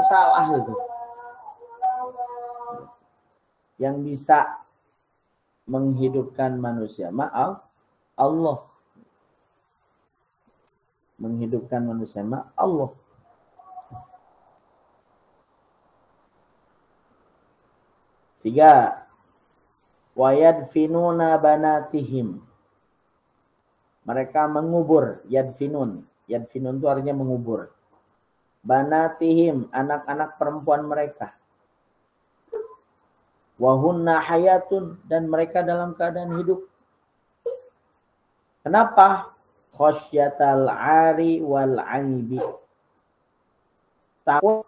salah itu. Yang bisa menghidupkan manusia, maaf, Allah. Menghidupkan manusia, maaf, Allah. Tiga, wa yadfinuna banatihim. Mereka mengubur, yadfinun. Yadfinun itu artinya mengubur. Banatihim, anak-anak perempuan mereka. Wahunna hayatun, dan mereka dalam keadaan hidup. Kenapa? Khosyatal ari wal aibi. Takut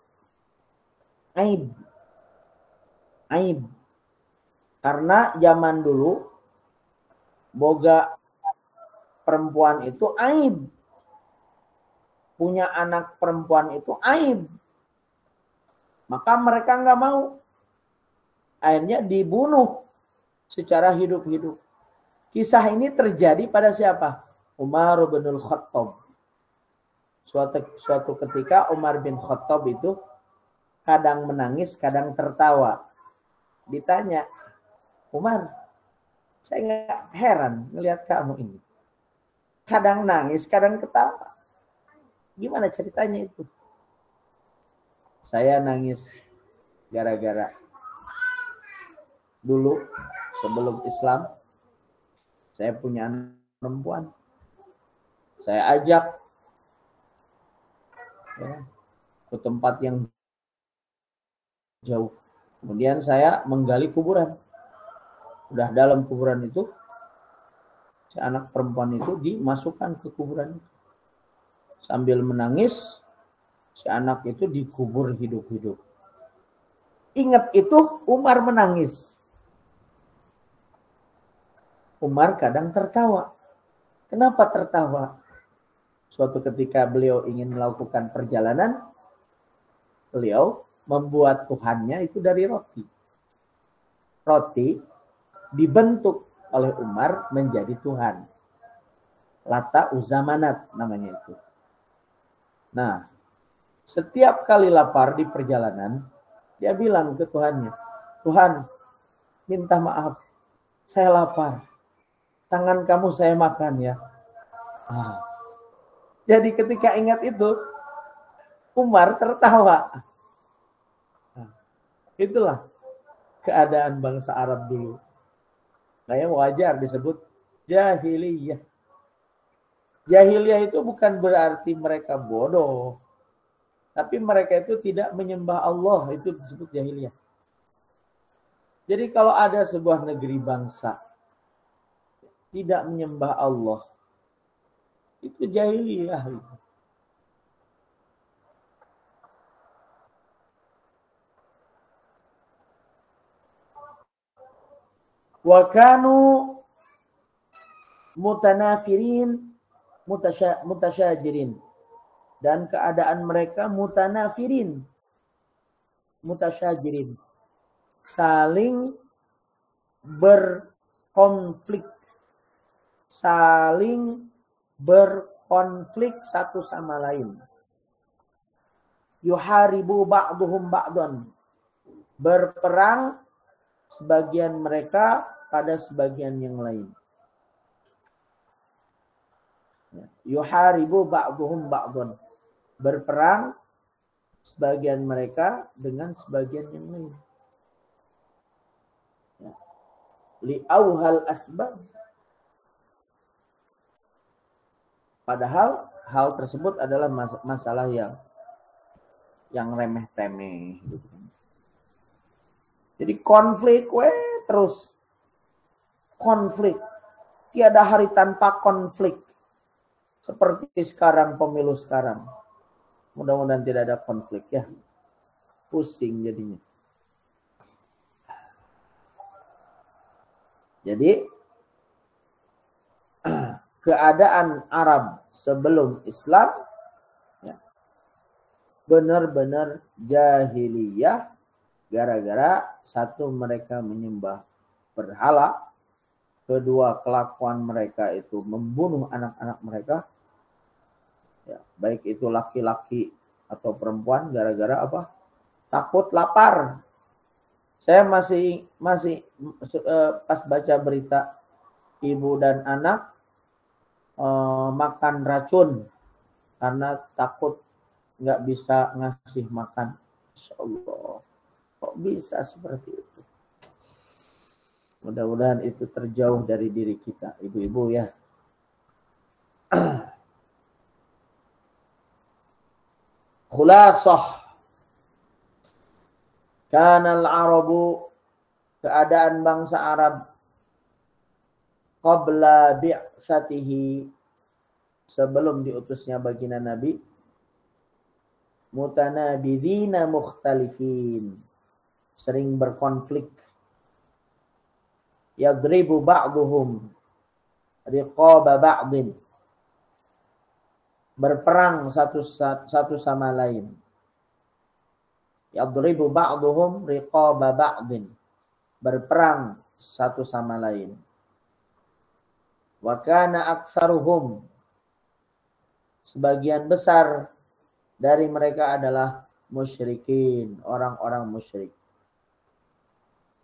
aib. Aib. Karena zaman dulu boga perempuan itu aib. Punya anak perempuan itu aib. Maka mereka nggak mau. Akhirnya dibunuh secara hidup-hidup. Kisah ini terjadi pada siapa? Umar bin Khattab. Suatu ketika Umar bin Khattab itu kadang menangis, kadang tertawa. Ditanya, Umar, saya nggak heran ngelihat kamu ini. Kadang nangis, kadang ketawa. Gimana ceritanya itu? Saya nangis gara-gara dulu sebelum Islam saya punya anak perempuan. Saya ajak ya, ke tempat yang jauh. Kemudian saya menggali kuburan. Udah dalam kuburan itu, si anak perempuan itu dimasukkan ke kuburan. Sambil menangis, si anak itu dikubur hidup-hidup. Ingat itu, Umar menangis. Umar kadang tertawa. Kenapa tertawa? Suatu ketika beliau ingin melakukan perjalanan, beliau membuat Tuhannya itu dari roti. Roti dibentuk oleh Umar menjadi Tuhan. Lata Uzamanat namanya itu. Nah, setiap kali lapar di perjalanan, dia bilang ke Tuhannya, Tuhan, minta maaf, saya lapar. Tangan kamu saya makan ya. Nah, jadi ketika ingat itu, Umar tertawa. Nah, itulah keadaan bangsa Arab dulu. Kayak wajar disebut jahiliyah. Jahiliyah itu bukan berarti mereka bodoh. Tapi mereka itu tidak menyembah Allah. Itu disebut jahiliyah. Jadi kalau ada sebuah negeri bangsa tidak menyembah Allah, itu jahiliyah. Wa kanu mutanafirin mutasyajirin, dan keadaan mereka mutanafirin mutasyajirin, saling berkonflik satu sama lain. Yuharibu ba'duhum ba'dan, berperang sebagian mereka pada sebagian yang lain. Yuharibu ba'duhum ba'dan, berperang sebagian mereka dengan sebagian yang lain. Li'auhal asbab, padahal hal tersebut adalah masalah yang remeh-temeh gitu. Jadi konflik terus konflik. Tiada hari tanpa konflik. Seperti sekarang, pemilu sekarang. Mudah-mudahan tidak ada konflik ya. Pusing jadinya. Jadi keadaan Arab sebelum Islam ya, benar-benar jahiliyah, gara-gara satu, mereka menyembah berhala, kedua, kelakuan mereka itu membunuh anak-anak mereka, ya, baik itu laki-laki atau perempuan, gara-gara apa? takut lapar. Saya masih pas baca berita ibu dan anak makan racun karena takut nggak bisa ngasih makan. Insya Allah, kok bisa seperti itu? Mudah-mudahan itu terjauh dari diri kita, ibu-ibu ya. Khulasah. Kanal Arabu, keadaan bangsa Arab qabla bi'tsatihi, sebelum diutusnya baginda Nabi, mutanabidina mukhtalifin, sering berkonflik. Yadribu ba'duhum riqaba ba'din, berperang satu sama lain. Yadribu ba'duhum riqaba ba'din, berperang satu sama lain. Wa kana aktsaruhum, sebagian besar dari mereka adalah musyrikin, orang-orang musyrik.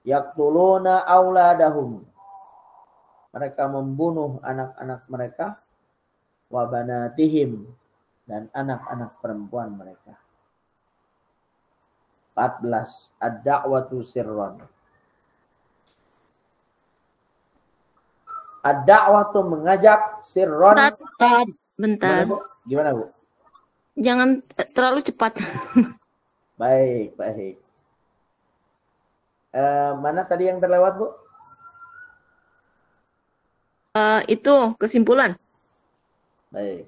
Yaqtuluna auladahum, mereka membunuh anak-anak mereka, wa banatihim, dan anak-anak perempuan mereka. 14. Ad-da'watu sirran. Ad-da'watu mengajak, sirran. Bentar. Gimana, Bu? Jangan terlalu cepat. Baik. Mana tadi yang terlewat, Bu? Itu kesimpulan. Baik.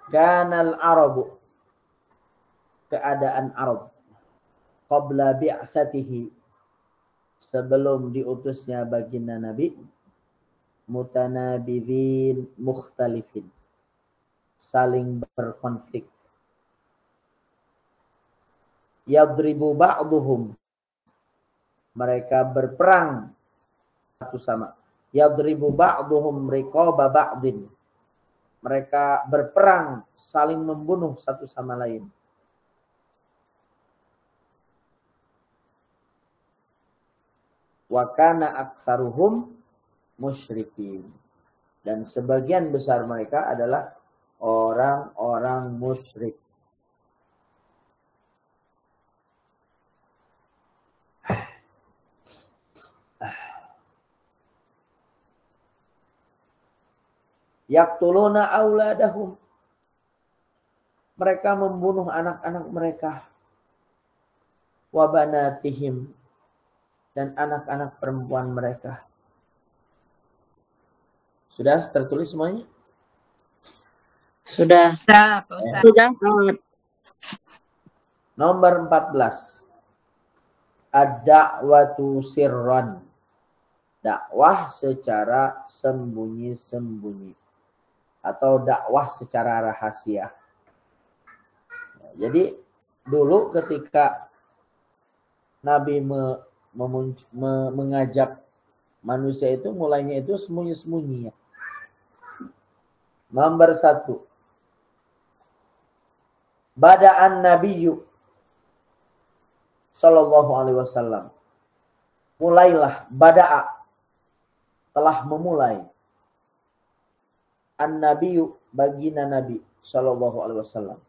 Kanal Arabu, keadaan Arab, qabla bi'tsatihi, sebelum diutusnya baginda Nabi, mutanabidin mukhtalifin, saling berkonflik. Yadribu ba'duhum, mereka berperang satu sama. Yadribu ba'duhum riqaba ba'din, mereka berperang, saling membunuh satu sama lain. Wa kana aktsaruhum musyrikin, dan sebagian besar mereka adalah orang-orang musyrik. Yaqtuluna auladahum, mereka membunuh anak-anak mereka. Wa banatihim, dan anak-anak perempuan mereka. Sudah tertulis semuanya? Sudah. Sudah. Nomor 14. Ad-da'watu sirran, dakwah secara sembunyi-sembunyi atau dakwah secara rahasia. Jadi dulu ketika Nabi mengajak manusia itu, mulainya itu sembunyi-sembunyi. Nomor 1. Bada'an Nabiyyu sallallahu alaihi wasallam. Mulailah, bada'a, telah memulai. An-Nabiyyu, baginda Nabi sallallahu alaihi wasallam.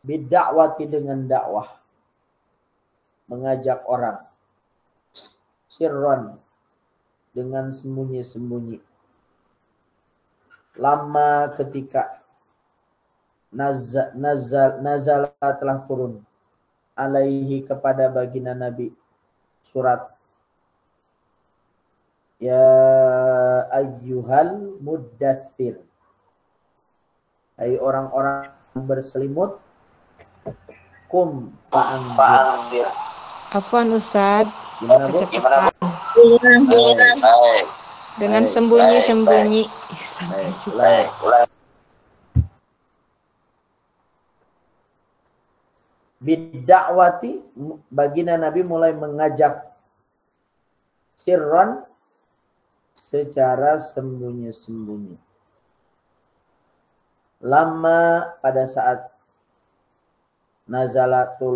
Bidda'wati, dengan dakwah, mengajak orang. Sirran, dengan sembunyi-sembunyi. Lama ketika nazala telah turun alaihi, kepada baginda Nabi, surat ya ayyuhal muddathir, hai orang-orang berselimut, kum fa'anzir. Afwan Ustaz, Gimana, Bu? dengan sembunyi-sembunyi. Bidda'wati, baginda Nabi mulai mengajak, sirran, secara sembunyi-sembunyi. Lama, pada saat nazalatul